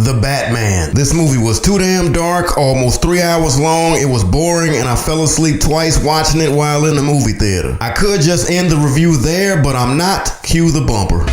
The Batman. This movie was too damn dark, almost 3 hours long. It was boring and I fell asleep twice watching it while in the movie theater. I could just end the review there, but I'm not. Cue the bumper.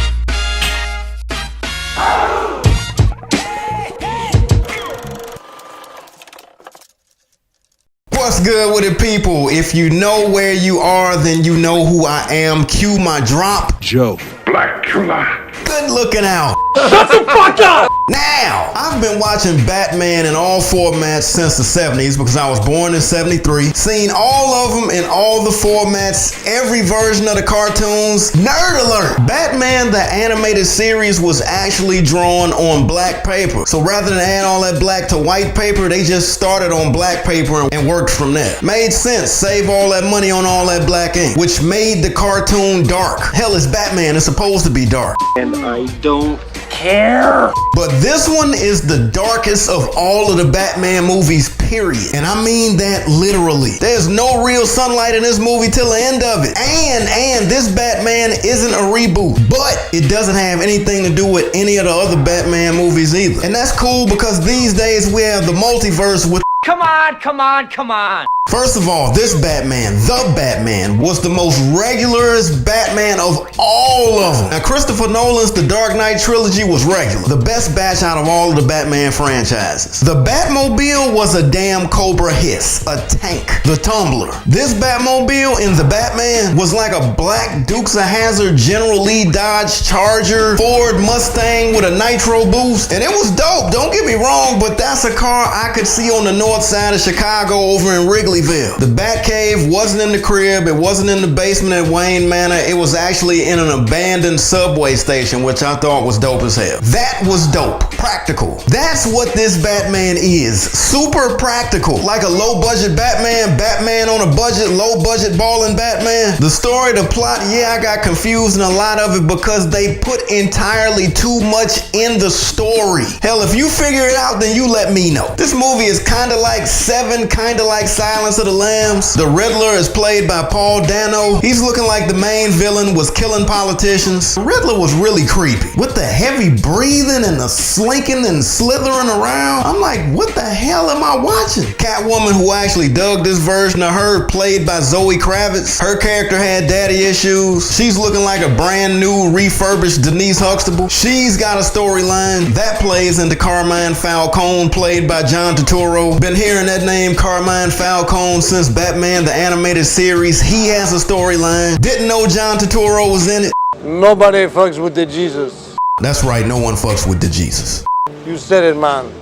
What's good with it, people? If you know where you are, then you know who I am. Cue my drop. Joe Blackula. Good looking out. Shut the fuck up! Now, I've been watching Batman in all formats since the 70s because I was born in 73. Seen all of them in all the formats, every version of the cartoons. Nerd alert! Batman the animated series was actually drawn on black paper. So rather than add all that black to white paper, they just started on black paper and worked from there. Made sense, save all that money on all that black ink, which made the cartoon dark. Hell, it's Batman, it's supposed to be dark. And I don't care. But this one is the darkest of all of the Batman movies, period. And I mean that literally. There's no real sunlight in this movie till the end of it. And this Batman isn't a reboot, but it doesn't have anything to do with any of the other Batman movies either. And that's cool because these days we have the multiverse with Come on. First of all, this Batman, the Batman, was the most regularest Batman of all of them. Now, Christopher Nolan's The Dark Knight trilogy was regular, the best batch out of all of the Batman franchises. The Batmobile was a damn Cobra Hiss, a tank, the Tumbler. This Batmobile in The Batman was like a black Dukes of Hazzard General Lee Dodge Charger Ford Mustang with a nitro boost, and it was dope, don't get me wrong, but that's a car I could see on the north side of Chicago over in Wrigleyville. The Batcave wasn't in the crib, it wasn't in the basement at Wayne Manor, it was actually in an abandoned subway station, which I thought was dope as hell. That was dope. Practical. That's what this Batman is. Super practical. Like a low budget Batman on a budget, low budget ballin' Batman. The story, the plot, yeah, I got confused in a lot of it because they put entirely too much in the story. Hell, if you figure it out, then you let me know. This movie is kinda like Seven, kinda like Silence of the Lambs. The Riddler is played by Paul Dano. He's looking like the main villain was killing politicians. The Riddler was really creepy. With the heavy breathing and the slinking and slithering around. I'm like, what the hell am I watching? Catwoman, who actually dug this version of her, played by Zoe Kravitz. Her character had daddy issues. She's looking like a brand new refurbished Denise Huxtable. She's got a storyline. That plays into Carmine Falcone, played by John Turturro. Been hearing that name, Carmine Falcone, since Batman the Animated Series. He has a storyline. Didn't know John Turturro was in it. Nobody fucks with the Jesus. That's right, no one fucks with the Jesus. You said it, man.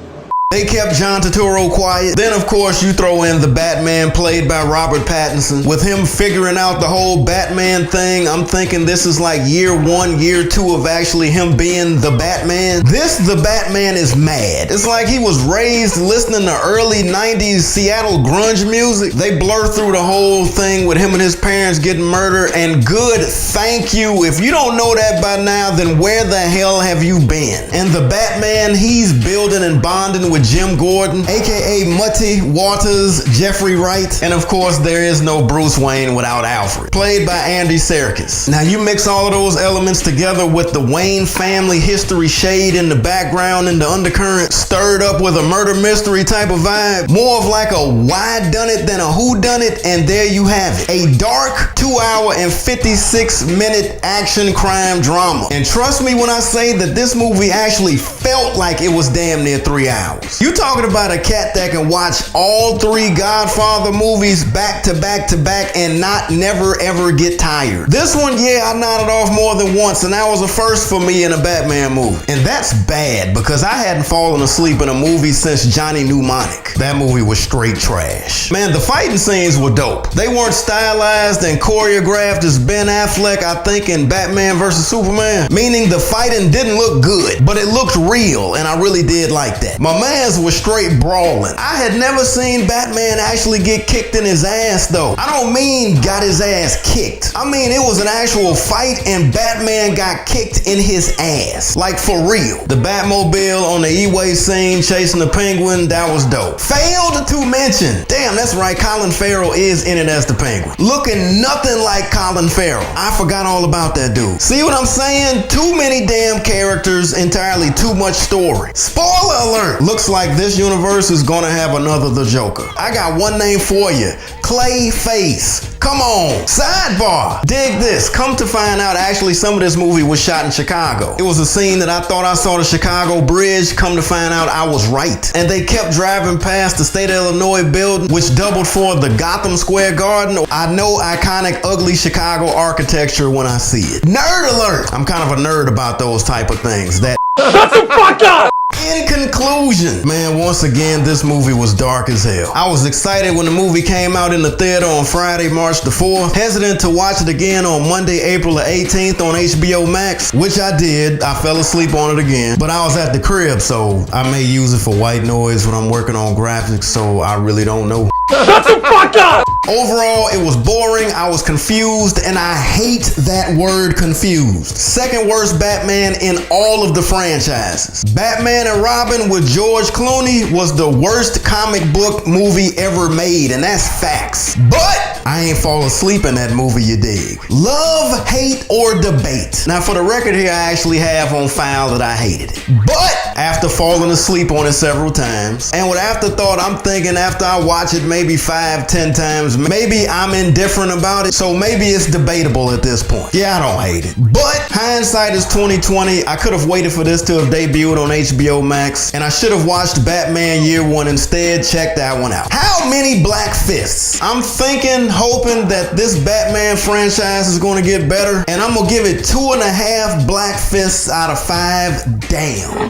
They kept John Turturro quiet. Then, of course, you throw in the Batman played by Robert Pattinson. With him figuring out the whole Batman thing, I'm thinking this is like year 1, year 2 of actually him being the Batman. The Batman is mad. It's like he was raised listening to early 90s Seattle grunge music. They blur through the whole thing with him and his parents getting murdered. And good, thank you. If you don't know that by now, then where the hell have you been? And the Batman, he's building and bonding with Jim Gordon, aka Mutty Waters, Jeffrey Wright, and of course there is no Bruce Wayne without Alfred, played by Andy Serkis. Now you mix all of those elements together with the Wayne family history shade in the background and the undercurrent, stirred up with a murder mystery type of vibe, more of like a whodunit than a whodunit, and there you have it. A dark 2 hour and 56 minute action crime drama. And trust me when I say that this movie actually felt like it was damn near 3 hours. You talking about a cat that can watch all 3 Godfather movies back to back to back and never ever get tired. This one, yeah, I nodded off more than once, and that was a first for me in a Batman movie. And that's bad because I hadn't fallen asleep in a movie since Johnny Mnemonic. That movie was straight trash. Man, the fighting scenes were dope. They weren't stylized and choreographed as Ben Affleck, I think, in Batman vs. Superman. Meaning the fighting didn't look good, but it looked real, and I really did like that. My man fans were straight brawling. I had never seen Batman actually get kicked in his ass though. I don't mean got his ass kicked. I mean it was an actual fight and Batman got kicked in his ass. Like for real. The Batmobile on the E-Way scene chasing the Penguin, that was dope. Failed to mention, damn, that's right, Colin Farrell is in it as the Penguin. Looking nothing like Colin Farrell. I forgot all about that dude. See what I'm saying? Too many damn characters, entirely too much story. Spoiler alert! Looks like this universe is gonna have another The Joker. I got one name for you. Clayface. Come on. Sidebar. Dig this. Come to find out, actually, some of this movie was shot in Chicago. It was a scene that I thought I saw the Chicago Bridge. Come to find out, I was right. And they kept driving past the State of Illinois building, which doubled for the Gotham Square Garden. I know iconic, ugly Chicago architecture when I see it. Nerd alert. I'm kind of a nerd about those type of things. That Shut the fuck up! In conclusion, man, once again, this movie was dark as hell. I was excited when the movie came out in the theater on Friday, March the 4th. Hesitant to watch it again on Monday, April the 18th on HBO Max, which I did. I fell asleep on it again, but I was at the crib, so I may use it for white noise when I'm working on graphics, so I really don't know. Shut the fuck up! Overall, it was boring, I was confused, and I hate that word confused. Second worst Batman in all of the franchises. Batman and Robin with George Clooney was the worst comic book movie ever made, and that's facts. But I ain't fall asleep in that movie, you dig. Love, hate, or debate. Now for the record here, I actually have on file that I hated it. But after falling asleep on it several times, and with afterthought, I'm thinking after I watch it maybe 5-10 times, maybe I'm indifferent about it, so maybe it's debatable at this point. Yeah, I don't hate it. But hindsight is 2020. I could have waited for this to have debuted on HBO Max, and I should have watched Batman Year One instead. Check that one out. How many black fists? I'm thinking, hoping that this Batman franchise is going to get better, and I'm going to give it 2.5 black fists out of 5. Damn.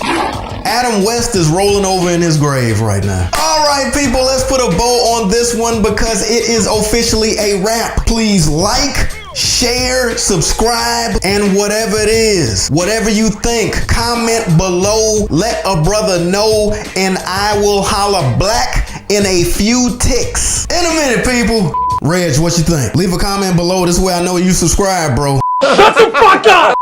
Adam West is rolling over in his grave right now. All right, people, let's put a bow on this one because it is officially a wrap. Please like, share, subscribe, and whatever it is, whatever you think, comment below, let a brother know, and I will holla black in a few ticks. In a minute, people. Reg, what you think? Leave a comment below. This way I know you subscribe, bro. Shut the fuck up!